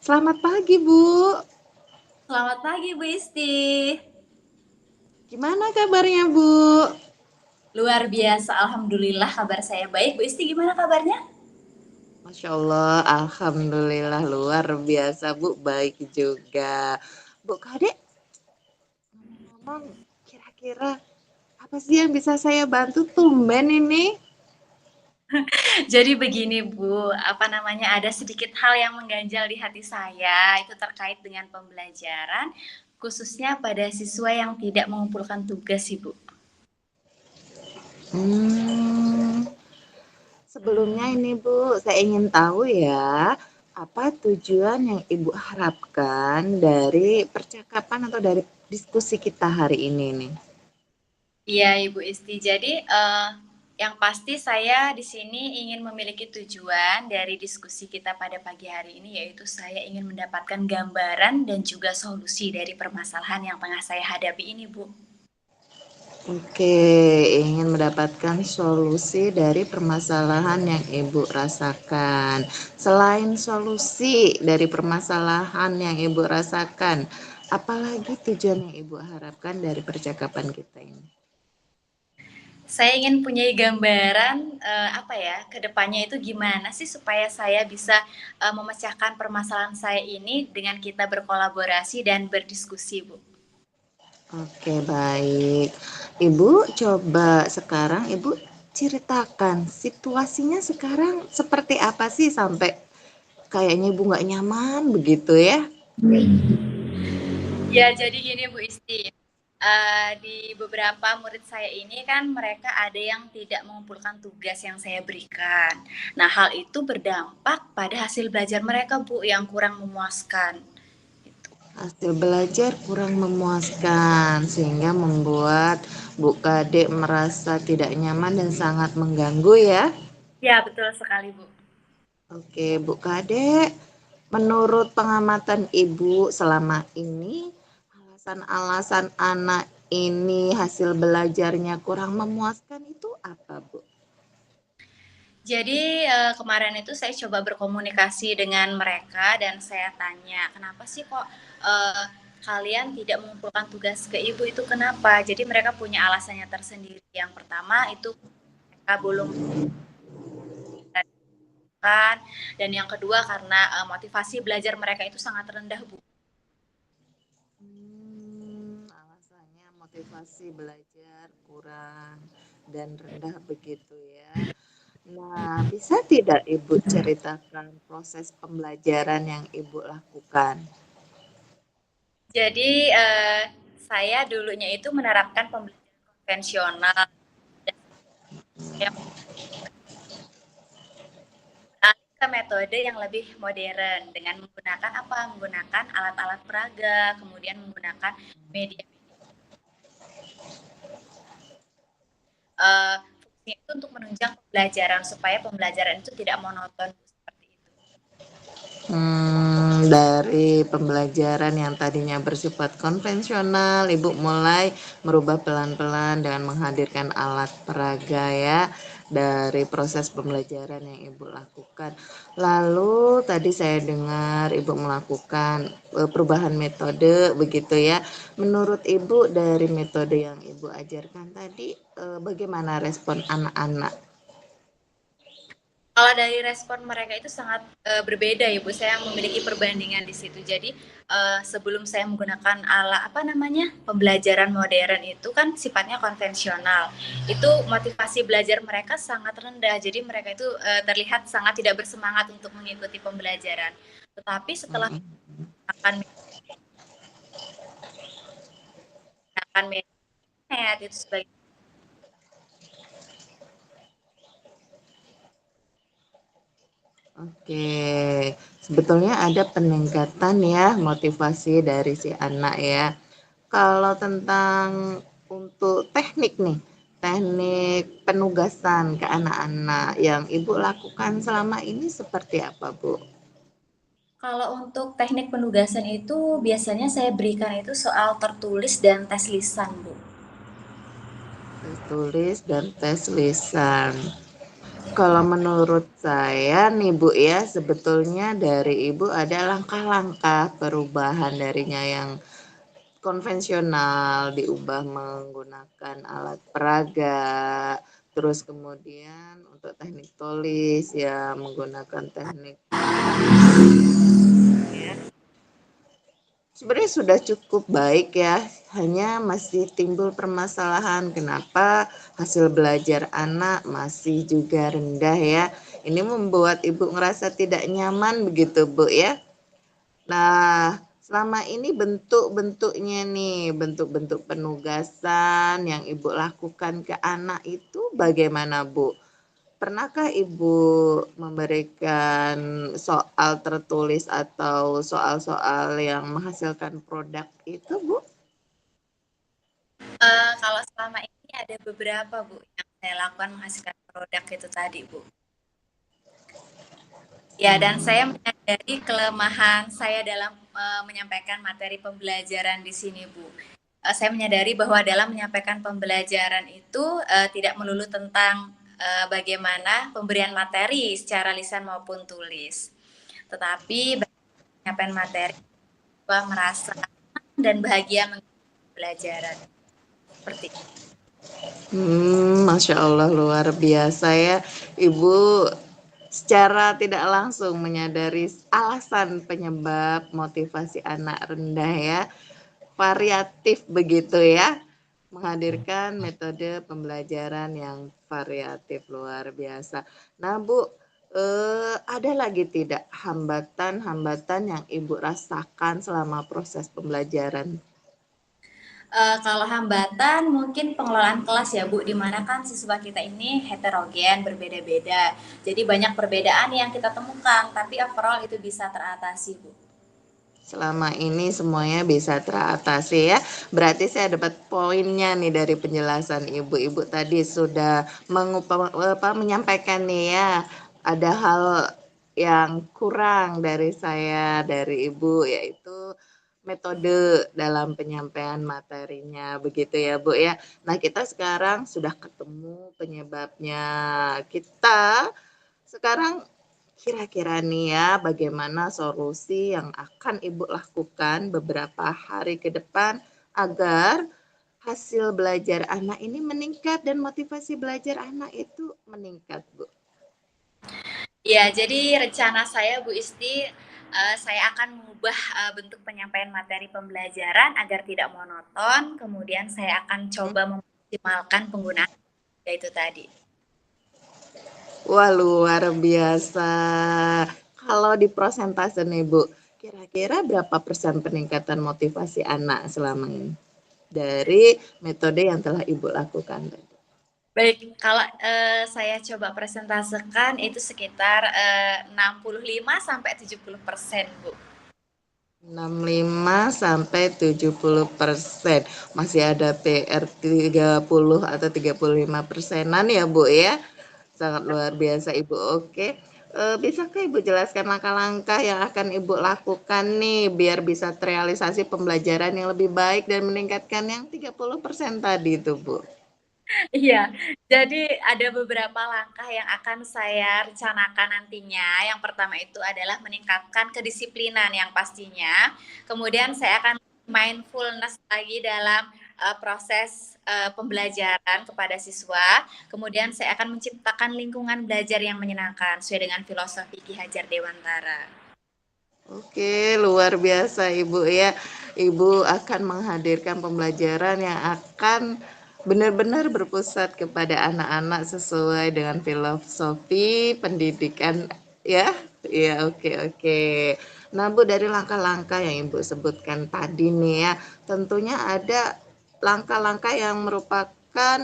Selamat pagi, Bu. Selamat pagi Bu Isti. Gimana kabarnya, Bu? Luar biasa, Alhamdulillah kabar saya baik. Bu Isti gimana kabarnya? Masya Allah, Alhamdulillah luar biasa, Bu. Baik juga. Bu Kade, ngomong kira-kira apa sih yang bisa saya bantu tumben ini? Jadi begini Bu, ada sedikit hal yang mengganjal di hati saya, itu terkait dengan pembelajaran, khususnya pada siswa yang tidak mengumpulkan tugas sih Bu. Hmm, Sebelumnya ini, Bu, saya ingin tahu ya, apa tujuan yang Ibu harapkan dari percakapan atau dari diskusi kita hari ini nih? Iya Ibu Isti, jadi yang pasti saya di sini ingin memiliki tujuan dari diskusi kita pada pagi hari ini, yaitu saya ingin mendapatkan gambaran dan juga solusi dari permasalahan yang tengah saya hadapi ini, Bu. Oke, ingin mendapatkan solusi dari permasalahan yang Ibu rasakan. Selain solusi dari permasalahan yang Ibu rasakan, apalagi tujuan yang Ibu harapkan dari percakapan kita ini? Saya ingin punya gambaran kedepannya itu gimana sih supaya saya bisa memecahkan permasalahan saya ini dengan kita berkolaborasi dan berdiskusi, Bu. Oke, baik. Ibu coba sekarang Ibu ceritakan situasinya sekarang seperti apa sih sampai kayaknya Ibu nggak nyaman begitu ya? Ya, jadi gini Bu Isti, di beberapa murid saya ini kan mereka ada yang tidak mengumpulkan tugas yang saya berikan. Nah, hal itu berdampak pada hasil belajar mereka Bu yang kurang memuaskan. Hasil belajar kurang memuaskan sehingga membuat Bu Kade merasa tidak nyaman dan sangat mengganggu ya. Ya, betul sekali Bu. Oke, Bu Kade, menurut pengamatan Ibu selama ini, alasan-alasan anak ini hasil belajarnya kurang memuaskan itu apa, Bu? Jadi kemarin itu saya coba berkomunikasi dengan mereka dan saya tanya, kenapa sih kok kalian tidak mengumpulkan tugas ke ibu itu kenapa? Jadi mereka punya alasannya tersendiri. Yang pertama itu mereka belum kan, dan yang kedua karena motivasi belajar mereka itu sangat rendah Bu. Alasannya motivasi belajar kurang dan rendah begitu ya. Nah, bisa tidak Ibu ceritakan proses pembelajaran yang Ibu lakukan? Jadi saya dulunya itu menerapkan pembelajaran konvensional dan saya beralih ke metode yang lebih modern dengan menggunakan apa? Menggunakan alat-alat peraga, kemudian menggunakan media fungsinya itu untuk menunjang pembelajaran supaya pembelajaran itu tidak monoton seperti itu. Dari pembelajaran yang tadinya bersifat konvensional, Ibu mulai merubah pelan-pelan dengan menghadirkan alat peraga ya dari proses pembelajaran yang Ibu lakukan. Lalu tadi saya dengar Ibu melakukan perubahan metode begitu ya. Menurut Ibu dari metode yang Ibu ajarkan tadi bagaimana respon anak-anak? Kalau dari respon mereka itu sangat berbeda ya Bu. Saya memiliki perbandingan di situ. Jadi sebelum saya menggunakan pembelajaran modern itu kan sifatnya konvensional. Itu motivasi belajar mereka sangat rendah. Jadi mereka itu terlihat sangat tidak bersemangat untuk mengikuti pembelajaran. Tetapi setelah Hmm. akan menggunakan mednet itu sebagai Oke, sebetulnya ada peningkatan ya motivasi dari si anak ya. Kalau tentang untuk teknik nih, teknik penugasan ke anak-anak yang Ibu lakukan selama ini seperti apa, Bu? kalau untuk teknik penugasan itu biasanya saya berikan itu soal tertulis dan tes lisan, Bu. Tes tulis dan tes lisan. Kalau menurut saya nih Bu ya, sebetulnya dari Ibu ada langkah-langkah perubahan darinya yang konvensional diubah menggunakan alat peraga, terus kemudian untuk teknik tulis ya menggunakan teknik sebenarnya sudah cukup baik ya, hanya masih timbul permasalahan kenapa hasil belajar anak masih juga rendah ya. Ini membuat Ibu ngerasa tidak nyaman begitu Bu ya. Nah, selama ini bentuk-bentuknya nih, bentuk-bentuk penugasan yang Ibu lakukan ke anak itu bagaimana Bu? Pernahkah Ibu memberikan soal tertulis atau soal-soal yang menghasilkan produk itu, Bu? Kalau selama ini ada beberapa Bu yang saya lakukan menghasilkan produk itu tadi Bu. Ya, dan saya menyadari kelemahan saya dalam menyampaikan materi pembelajaran di sini, Bu. Saya menyadari bahwa dalam menyampaikan pembelajaran itu tidak melulu tentang bagaimana pemberian materi secara lisan maupun tulis, tetapi menyampaikan materi bahwa merasa dan bahagia mengikuti pembelajaran seperti itu. Masya Allah luar biasa ya, Ibu secara tidak langsung menyadari alasan penyebab motivasi anak rendah ya, variatif begitu ya, menghadirkan metode pembelajaran yang variatif luar biasa. Nah Bu, ada lagi tidak hambatan-hambatan yang Ibu rasakan selama proses pembelajaran? Kalau hambatan mungkin pengelolaan kelas ya Bu, dimana kan siswa kita ini heterogen, berbeda-beda. Jadi banyak perbedaan yang kita temukan, tapi overall itu bisa teratasi Bu. Selama ini semuanya bisa teratasi ya. Berarti saya dapat poinnya nih dari penjelasan Ibu-ibu tadi sudah menyampaikan nih ya. Ada hal yang kurang dari saya, dari Ibu, yaitu metode dalam penyampaian materinya begitu ya Bu ya. Nah kita sekarang sudah ketemu penyebabnya. Kita sekarang kira-kira nih ya, bagaimana solusi yang akan Ibu lakukan beberapa hari ke depan agar hasil belajar anak ini meningkat dan motivasi belajar anak itu meningkat, Bu? Ya, jadi rencana saya Bu Isti, saya akan mengubah bentuk penyampaian materi pembelajaran agar tidak monoton, kemudian saya akan coba memaksimalkan penggunaan itu tadi. Wah, luar biasa. Kalau di prosentase nih, Bu, kira-kira berapa persen peningkatan motivasi anak selama ini dari metode yang telah Ibu lakukan tadi? Baik, kalau saya coba presentasekan itu sekitar 65 sampai 70%, Bu. 65 sampai 70%. Masih ada PR 30 atau 35 persenan ya Bu ya. Sangat luar biasa Ibu. Oke. Bisakah Ibu jelaskan langkah-langkah yang akan Ibu lakukan nih biar bisa terrealisasi pembelajaran yang lebih baik dan meningkatkan yang 30% tadi itu Bu? Iya, jadi ada beberapa langkah yang akan saya rencanakan nantinya. Yang pertama itu adalah meningkatkan kedisiplinan yang pastinya. Kemudian saya akan mindfulness lagi dalam proses pembelajaran kepada siswa. Kemudian saya akan menciptakan lingkungan belajar yang menyenangkan sesuai dengan filosofi Ki Hajar Dewantara. Oke, luar biasa Ibu ya. Ibu akan menghadirkan pembelajaran yang akan benar-benar berpusat kepada anak-anak sesuai dengan filosofi pendidikan ya. Iya, oke oke. Nah, Bu, dari langkah-langkah yang Ibu sebutkan tadi nih ya, tentunya ada langkah-langkah yang merupakan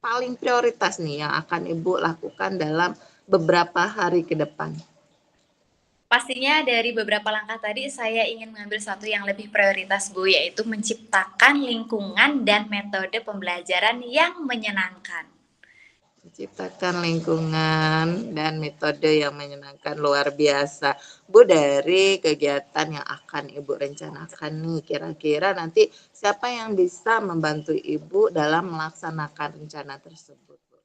paling prioritas nih yang akan Ibu lakukan dalam beberapa hari ke depan. Pastinya dari beberapa langkah tadi saya ingin mengambil satu yang lebih prioritas Bu, yaitu menciptakan lingkungan dan metode pembelajaran yang menyenangkan. Menciptakan lingkungan dan metode yang menyenangkan luar biasa. Bu, dari kegiatan yang akan Ibu rencanakan nih, kira-kira nanti siapa yang bisa membantu Ibu dalam melaksanakan rencana tersebut, Bu?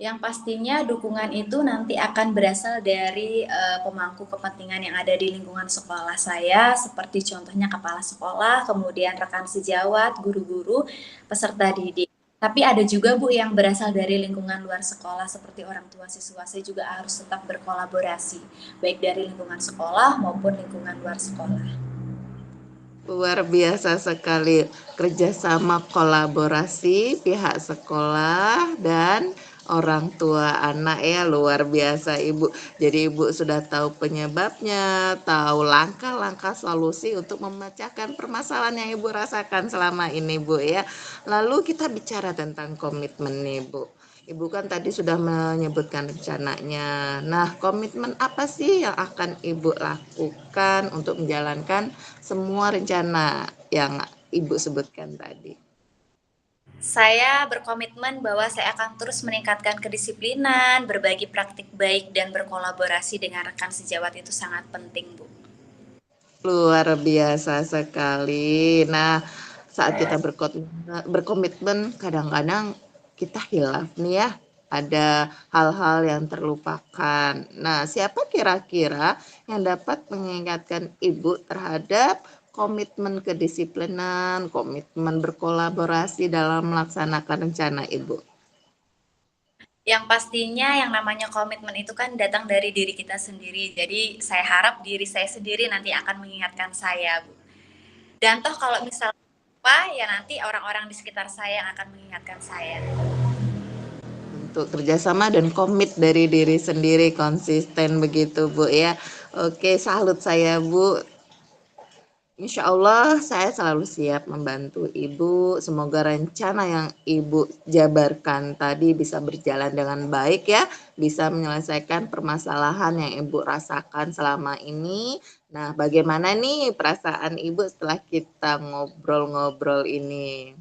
Yang pastinya dukungan itu nanti akan berasal dari pemangku kepentingan yang ada di lingkungan sekolah saya, seperti contohnya kepala sekolah, kemudian rekan sejawat, guru-guru, peserta didik. Tapi ada juga Bu yang berasal dari lingkungan luar sekolah seperti orang tua siswa. Saya juga harus tetap berkolaborasi, baik dari lingkungan sekolah maupun lingkungan luar sekolah. Luar biasa sekali kerjasama kolaborasi pihak sekolah dan orang tua anak ya, luar biasa Ibu. Jadi Ibu sudah tahu penyebabnya, tahu langkah-langkah solusi untuk memecahkan permasalahan yang Ibu rasakan selama ini Bu ya. Lalu kita bicara tentang komitmen nih Bu. Ibu kan tadi sudah menyebutkan rencananya. Nah, komitmen apa sih yang akan Ibu lakukan untuk menjalankan semua rencana yang Ibu sebutkan tadi? Saya berkomitmen bahwa saya akan terus meningkatkan kedisiplinan, berbagi praktik baik, dan berkolaborasi dengan rekan sejawat itu sangat penting, Bu. Luar biasa sekali. Nah, saat kita berkomitmen kadang-kadang kita hilaf nih ya. Ada hal-hal yang terlupakan. Nah, siapa kira-kira yang dapat mengingatkan Ibu terhadap komitmen kedisiplinan, komitmen berkolaborasi dalam melaksanakan rencana Ibu? Yang pastinya yang namanya komitmen itu kan datang dari diri kita sendiri. Jadi saya harap diri saya sendiri nanti akan mengingatkan saya, Bu. Dan toh kalau misalnya lupa, ya nanti orang-orang di sekitar saya yang akan mengingatkan saya. Untuk kerjasama dan komit dari diri sendiri, konsisten begitu Bu ya. Oke, salut saya Bu. Insya Allah saya selalu siap membantu Ibu. Semoga rencana yang Ibu jabarkan tadi bisa berjalan dengan baik ya. Bisa menyelesaikan permasalahan yang Ibu rasakan selama ini. Nah, bagaimana nih perasaan Ibu setelah kita ngobrol-ngobrol ini?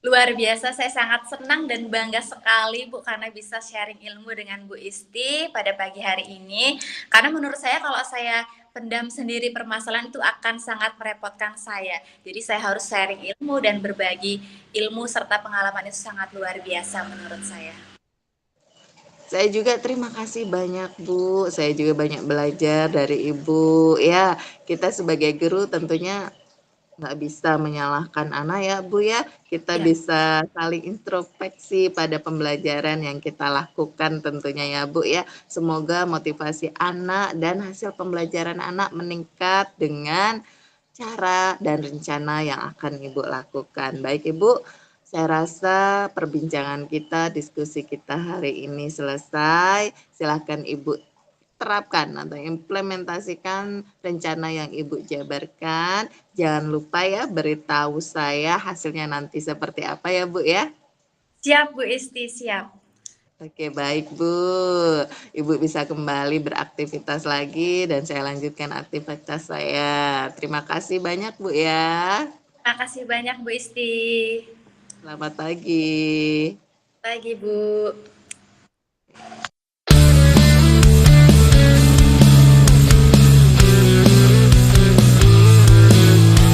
Luar biasa, saya sangat senang dan bangga sekali Bu karena bisa sharing ilmu dengan Bu Isti pada pagi hari ini. Karena menurut saya kalau saya pendam sendiri permasalahan itu akan sangat merepotkan saya. Jadi saya harus sharing ilmu dan berbagi ilmu serta pengalaman itu sangat luar biasa menurut saya. Saya juga terima kasih banyak Bu, saya juga banyak belajar dari Ibu. Ya, kita sebagai guru tentunya nggak bisa menyalahkan anak ya Bu ya, kita Ya, bisa saling introspeksi pada pembelajaran yang kita lakukan tentunya ya Bu ya. Semoga motivasi anak dan hasil pembelajaran anak meningkat dengan cara dan rencana yang akan Ibu lakukan. Baik Ibu, saya rasa perbincangan kita, diskusi kita hari ini selesai. Silahkan Ibu terapkan atau implementasikan rencana yang Ibu jabarkan. Jangan lupa ya beritahu saya hasilnya nanti seperti apa ya Bu ya. siap Bu Isti, siap. Oke baik Bu, Ibu bisa kembali beraktivitas lagi dan saya lanjutkan aktivitas saya. Terima kasih banyak Bu ya. Terima kasih banyak Bu Isti. Selamat pagi. Pagi Bu.